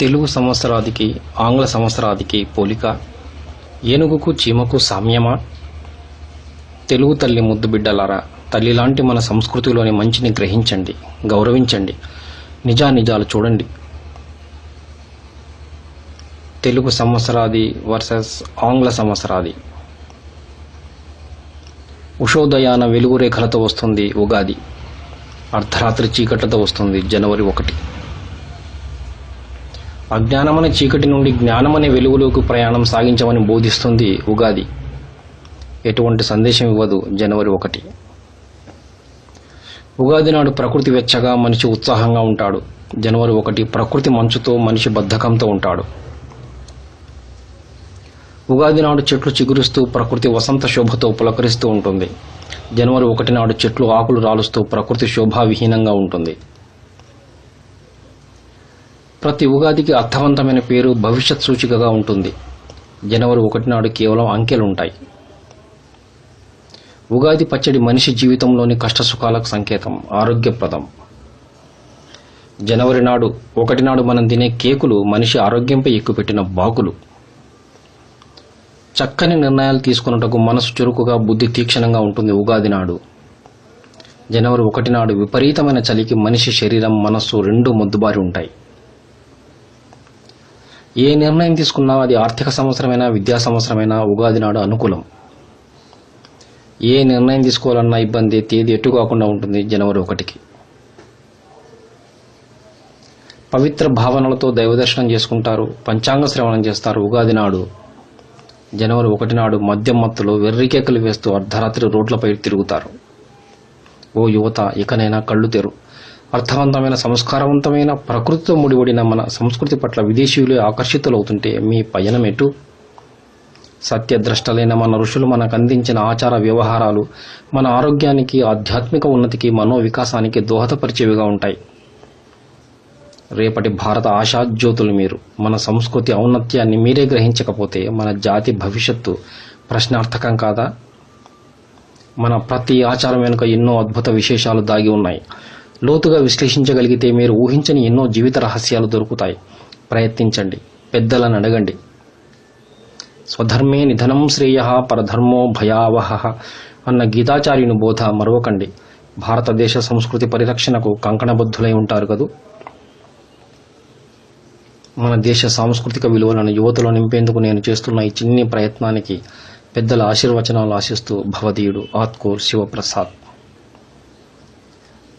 తెలుగు సంవత్సరాదికి ఆంగ్ల సంవత్సరాదికి పోలిక, ఏనుగుకు చీమకు సామ్యమా? తెలుగు తల్లి ముద్దు బిడ్డలారా, తల్లిలాంటి మన సంస్కృతిలోని మంచిని గ్రహించండి, గౌరవించండి, నిజానిజాలు చూడండి. తెలుగు సంవత్సరాది వర్సెస్ ఆంగ్ల సంవత్సరాది. ఉషోదయాన వెలుగు రేఖలతో వస్తుంది ఉగాది, అర్ధరాత్రి చీకట్లతో వస్తుంది జనవరి 1. అజ్ఞానమనే చీకటి నుండి జ్ఞానమనే వెలుగులోకి ప్రయాణం సాగించమని బోధిస్తుంది ఉగాది. ఎటువంటి సందేశం ఇవ్వదు జనవరి 1. ఉగాది నాడు ప్రకృతి వెచ్చగా, మనిషి ఉత్సాహంగా ఉంటాడు. జనవరి 1 ప్రకృతి మంచుతో, మనిషి బద్ధకంతో ఉంటాడు. ఉగాది నాడు చెట్లు చిగురుస్తూ, ప్రకృతి వసంత శోభతో పులకరిస్తూ ఉంటుంది. జనవరి 1 నాడు చెట్లు ఆకులు రాలుస్తూ, ప్రకృతి శోభావిహీనంగా ఉంటుంది. ప్రతి ఉగాదికి అర్థవంతమైన పేరు, భవిష్యత్ సూచికగా ఉంటుంది. జనవరి 1 నాడు కేవలం అంకెలుంటాయి. ఉగాది పచ్చడి మనిషి జీవితంలోని కష్టసుఖాలకు సంకేతం, ఆరోగ్యప్రదం. జనవరి 1 నాడు మనం తినే కేకులు మనిషి ఆరోగ్యంపై ఎక్కుపెట్టిన బాకులు. చక్కని నిర్ణయాలు తీసుకున్నటకు మనసు చురుకుగా, బుద్ధి తీక్షణంగా ఉంటుంది ఉగాది నాడు. జనవరి 1 నాడు విపరీతమైన చలికి మనిషి శరీరం, మనస్సు రెండూ మొద్దుబారి ఉంటాయి. ఏ నిర్ణయం తీసుకున్నా అది ఆర్థిక సంవత్సరమైనా, విద్యా సంవత్సరమైనా ఉగాది నాడు అనుకూలం. ఏ నిర్ణయం తీసుకోవాలన్నా ఇబ్బంది, తేదీ ఎటు కాకుండా ఉంటుంది జనవరి 1కి. పవిత్ర భావనలతో దైవదర్శనం చేసుకుంటారు, పంచాంగ శ్రవణం చేస్తారు ఉగాది నాడు. జనవరి 1 నాడు మద్యం మత్తులో వెర్రికేకలు వేస్తూ అర్ధరాత్రి రోడ్లపై తిరుగుతారు. ఓ యువత, ఇకనైనా కళ్ళు తెరు. అర్థవంతమైన, సంస్కారవంతమైన, ప్రకృతితో ముడిపడిన మన సంస్కృతి పట్ల విదేశీయులే ఆకర్షితులవుతుంటే మీ పయనం ఎటు? సత్యద్రష్టలైన మన ఋషులు మనకు అందించిన ఆచార వ్యవహారాలు మన ఆరోగ్యానికి, ఆధ్యాత్మిక ఉన్నతికి, మనోవికాసానికి దోహదపరిచేవిగా ఉంటాయి. రేపటి భారత ఆశాజ్యోతులు మీరు. మన సంస్కృతి ఔన్నత్యాన్ని మీరే గ్రహించకపోతే మన జాతి భవిష్యత్తు ప్రశ్నార్థకం కాదా? మన ప్రతి ఆచారం వెనుక ఎన్నో అద్భుత విశేషాలు దాగి ఉన్నాయి. లోతుగా విశ్లేషించగలిగితే మీరు ఊహించని ఎన్నో జీవిత రహస్యాలు దొరుకుతాయి. ప్రయత్నించండి, పెద్దలను అడగండి. స్వధర్మే నిధనం శ్రేయః పరధర్మో భయావహః అన్న గీతాచార్యుని బోధ మరవకండి. భారతదేశ సంస్కృతి పరిరక్షణకు కంకణబద్ధులై ఉంటారు కదూ. మన దేశ సాంస్కృతిక విలువలను యువతలో నింపేందుకు నేను చేస్తున్న ఈ చిన్ని ప్రయత్నానికి పెద్దల ఆశీర్వచనాలు ఆశిస్తూ భవదీయుడు ఆత్కూర్ శివప్రసాద్.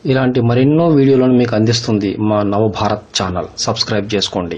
ఇలాంటి మరెన్నో వీడియోలను మీకు అందిస్తుంది మా నవభారత్ ఛానల్. సబ్స్క్రైబ్ చేసుకోండి.